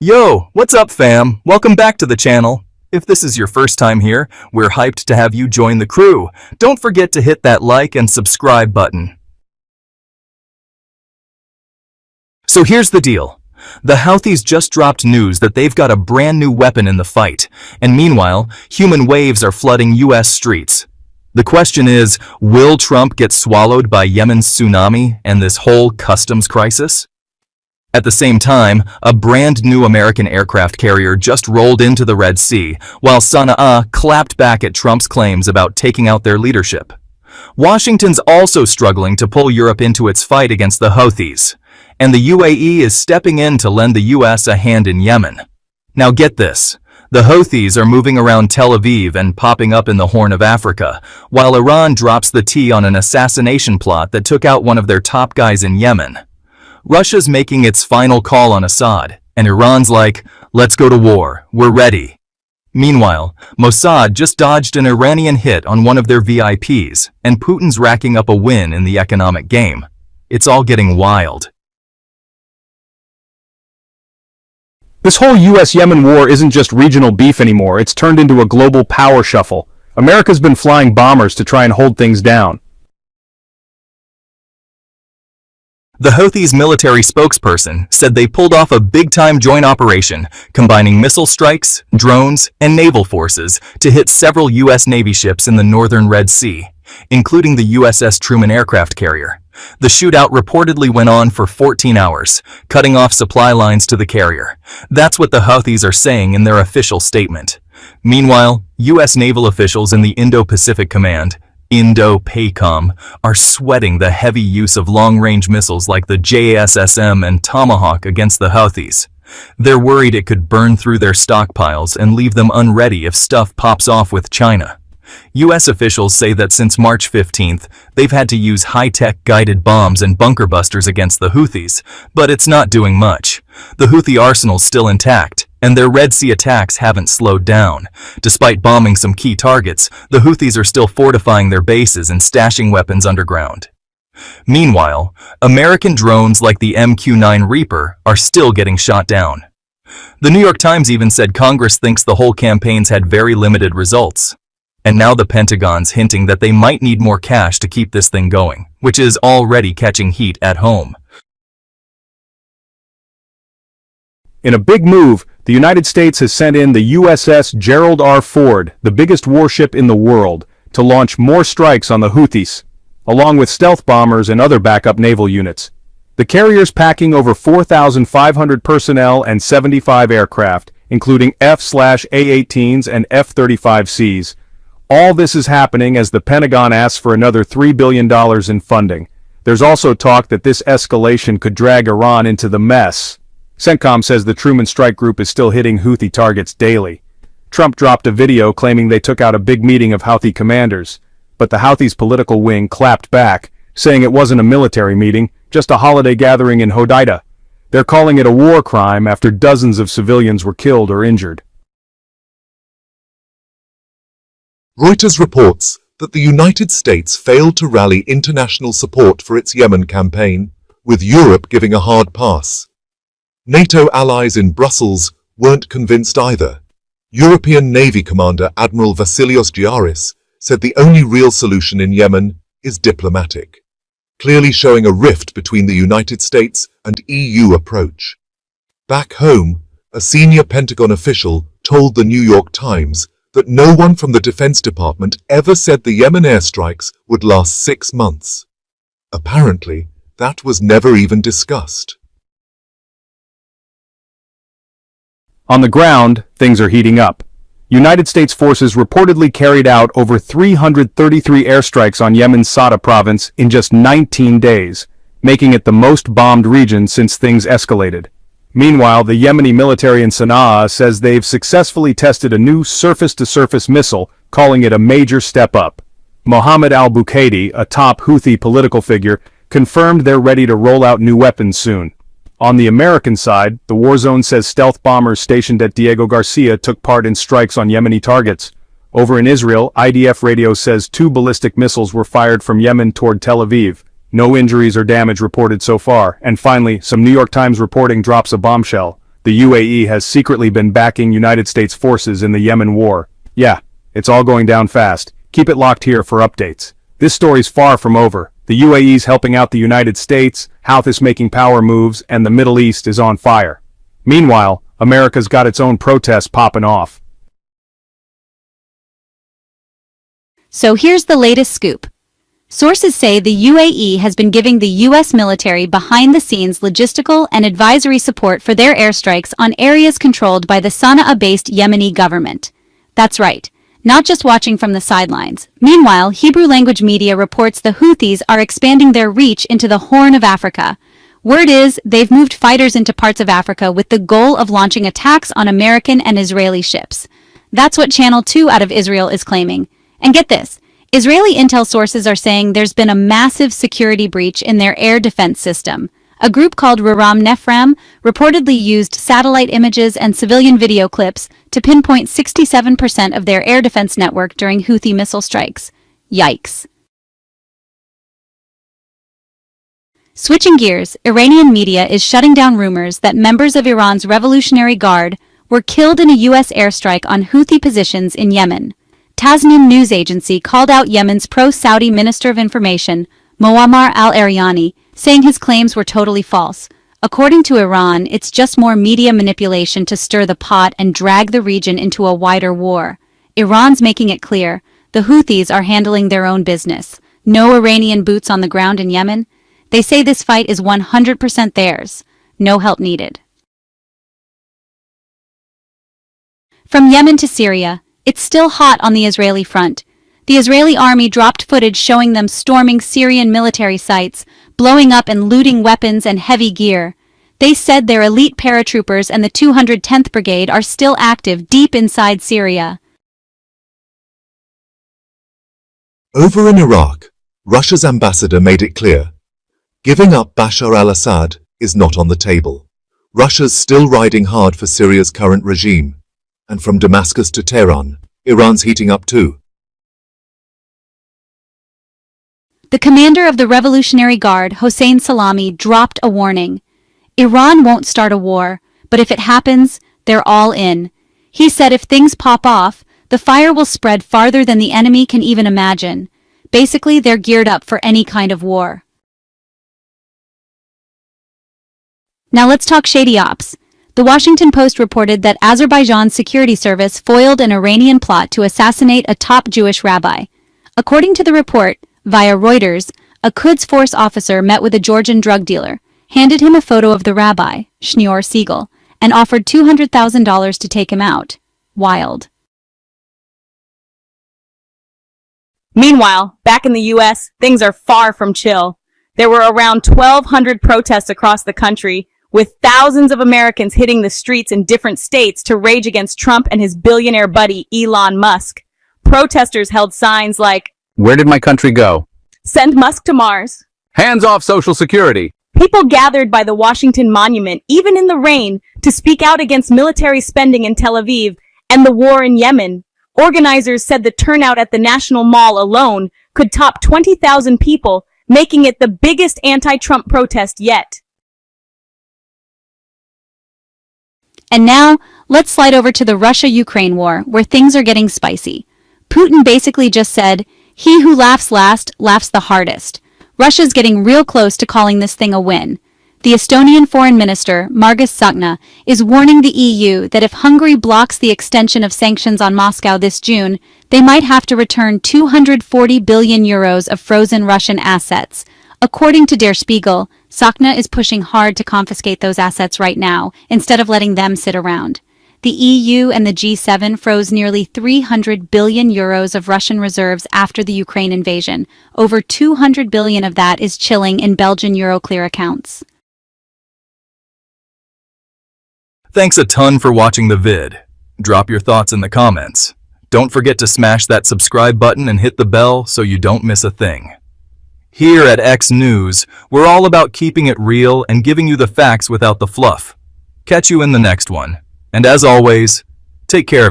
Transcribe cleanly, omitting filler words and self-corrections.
Yo, what's up fam? Welcome back to the channel. If this is your first time here, we're hyped to have you join the crew. Don't forget to hit that like and subscribe button. So here's the deal. The Houthis just dropped news that they've got a brand new weapon in the fight, and meanwhile, human waves are flooding US streets. The question is, will Trump get swallowed by Yemen's tsunami and this whole customs crisis? At the same time, a brand new American aircraft carrier just rolled into the Red Sea, while Sana'a clapped back at Trump's claims about taking out their leadership. Washington's also struggling to pull Europe into its fight against the Houthis, and the UAE is stepping in to lend the US a hand in Yemen. Now get this, the Houthis are moving around Tel Aviv and popping up in the Horn of Africa, while Iran drops the T on an assassination plot that took out one of their top guys in Yemen. Russia's making its final call on Assad, and Iran's like, let's go to war, we're ready. Meanwhile, Mossad just dodged an Iranian hit on one of their VIPs, and Putin's racking up a win in the economic game. It's all getting wild. This whole US-Yemen war isn't just regional beef anymore, it's turned into a global power shuffle. America's been flying bombers to try and hold things down. The Houthis' military spokesperson said they pulled off a big-time joint operation, combining missile strikes, drones, and naval forces to hit several U.S. Navy ships in the northern Red Sea, including the USS Truman aircraft carrier. The shootout reportedly went on for 14 hours, cutting off supply lines to the carrier. That's what the Houthis are saying in their official statement. Meanwhile, U.S. naval officials in the Indo-Pacific Command, Indo-PACOM, are sweating the heavy use of long-range missiles like the JASSM and Tomahawk against the Houthis. They're worried it could burn through their stockpiles and leave them unready if stuff pops off with China. U.S. officials say that since March 15th, they've had to use high-tech guided bombs and bunker busters against the Houthis, but it's not doing much. The Houthi arsenal's still intact, and their Red Sea attacks haven't slowed down. Despite bombing some key targets, the Houthis are still fortifying their bases and stashing weapons underground. Meanwhile, American drones like the MQ-9 Reaper are still getting shot down. The New York Times even said Congress thinks the whole campaigns had very limited results. And now the Pentagon's hinting that they might need more cash to keep this thing going, which is already catching heat at home. In a big move, the United States has sent in the USS Gerald R. Ford, the biggest warship in the world, to launch more strikes on the Houthis, along with stealth bombers and other backup naval units. The carrier's packing over 4,500 personnel and 75 aircraft, including F/A-18s and F-35Cs. All this is happening as the Pentagon asks for another $3 billion in funding. There's also talk that this escalation could drag Iran into the mess. CENTCOM says the Truman Strike Group is still hitting Houthi targets daily. Trump dropped a video claiming they took out a big meeting of Houthi commanders, but the Houthis' political wing clapped back, saying it wasn't a military meeting, just a holiday gathering in Hodeidah. They're calling it a war crime after dozens of civilians were killed or injured. Reuters reports that the United States failed to rally international support for its Yemen campaign, with Europe giving a hard pass. NATO allies in Brussels weren't convinced either. European Navy Commander Admiral Vasilios Giaris said the only real solution in Yemen is diplomatic, clearly showing a rift between the United States and EU approach. Back home, a senior Pentagon official told the New York Times that no one from the Defense Department ever said the Yemen airstrikes would last 6 months. Apparently, that was never even discussed. On the ground, things are heating up. United States forces reportedly carried out over 333 airstrikes on Yemen's Sada province in just 19 days, making it the most bombed region since things escalated. Meanwhile, the Yemeni military in Sana'a says they've successfully tested a new surface-to-surface missile, calling it a major step up. Mohammed al-Bukaidi, a top Houthi political figure, confirmed they're ready to roll out new weapons soon. On the American side, the war zone says stealth bombers stationed at Diego Garcia took part in strikes on Yemeni targets. Over in Israel, IDF radio says 2 ballistic missiles were fired from Yemen toward Tel Aviv. No injuries or damage reported so far. And finally, some New York Times reporting drops a bombshell. the UAE has secretly been backing United States forces in the Yemen war. Yeah, it's all going down fast. Keep it locked here for updates. This story's far from over. The UAE's helping out the United States, Houthis making power moves, and the Middle East is on fire. Meanwhile, America's got its own protests popping off. So here's the latest scoop. Sources say the UAE has been giving the U.S. military behind-the-scenes logistical and advisory support for their airstrikes on areas controlled by the Sana'a-based Yemeni government. That's right, not just watching from the sidelines. Meanwhile, Hebrew-language media reports the Houthis are expanding their reach into the Horn of Africa. Word is, they've moved fighters into parts of Africa with the goal of launching attacks on American and Israeli ships. That's what Channel 2 out of Israel is claiming. And get this, Israeli intel sources are saying there's been a massive security breach in their air defense system. A group called Raram Nefram reportedly used satellite images and civilian video clips to pinpoint 67% of their air defense network during Houthi missile strikes. Yikes. Switching gears, Iranian media is shutting down rumors that members of Iran's Revolutionary Guard were killed in a U.S. airstrike on Houthi positions in Yemen. Tasnim news agency called out Yemen's pro-Saudi Minister of Information, Muammar al-Eryani, saying his claims were totally false. According to Iran, it's just more media manipulation to stir the pot and drag the region into a wider war. Iran's making it clear, the Houthis are handling their own business. No Iranian boots on the ground in Yemen. They say this fight is 100% theirs. No help needed. From Yemen to Syria, it's still hot on the Israeli front. The Israeli army dropped footage showing them storming Syrian military sites, blowing up and looting weapons and heavy gear. They said their elite paratroopers and the 210th Brigade are still active deep inside Syria. Over in Iraq, Russia's ambassador made it clear, giving up Bashar al-Assad is not on the table. Russia's still riding hard for Syria's current regime. And from Damascus to Tehran, Iran's heating up too. The commander of the Revolutionary Guard, Hossein Salami, dropped a warning. Iran won't start a war, but if it happens, they're all in. He said if things pop off, the fire will spread farther than the enemy can even imagine. Basically, they're geared up for any kind of war. Now let's talk shady ops. The Washington Post reported that Azerbaijan's security service foiled an Iranian plot to assassinate a top Jewish rabbi. According to the report, via Reuters, a Quds Force officer met with a Georgian drug dealer, handed him a photo of the rabbi, Shneur Siegel, and offered $200,000 to take him out. Wild. Meanwhile, back in the U.S., things are far from chill. There were around 1,200 protests across the country, with thousands of Americans hitting the streets in different states to rage against Trump and his billionaire buddy Elon Musk. Protesters held signs like, Where did my country go? "Send Musk to Mars." Hands off Social Security. People gathered by the Washington Monument, even in the rain, to speak out against military spending in Tel Aviv and the war in Yemen. Organizers said the turnout at the National Mall alone could top 20,000 people, making it the biggest anti-Trump protest yet. And now, let's slide over to the Russia-Ukraine war, where things are getting spicy. Putin basically just said, "He who laughs last, laughs the hardest." Russia's getting real close to calling this thing a win. The Estonian Foreign Minister, Margus Tsahkna, is warning the EU that if Hungary blocks the extension of sanctions on Moscow this June, they might have to return 240 billion euros of frozen Russian assets. According to Der Spiegel, Tsahkna is pushing hard to confiscate those assets right now, instead of letting them sit around. The EU and the G7 froze nearly 300 billion euros of Russian reserves after the Ukraine invasion. Over 200 billion of that is chilling in Belgian Euroclear accounts. Thanks a ton for watching the vid. Drop your thoughts in the comments. Don't forget to smash that subscribe button and hit the bell so you don't miss a thing. Here at X News, we're all about keeping it real and giving you the facts without the fluff. Catch you in the next one. And as always, take care.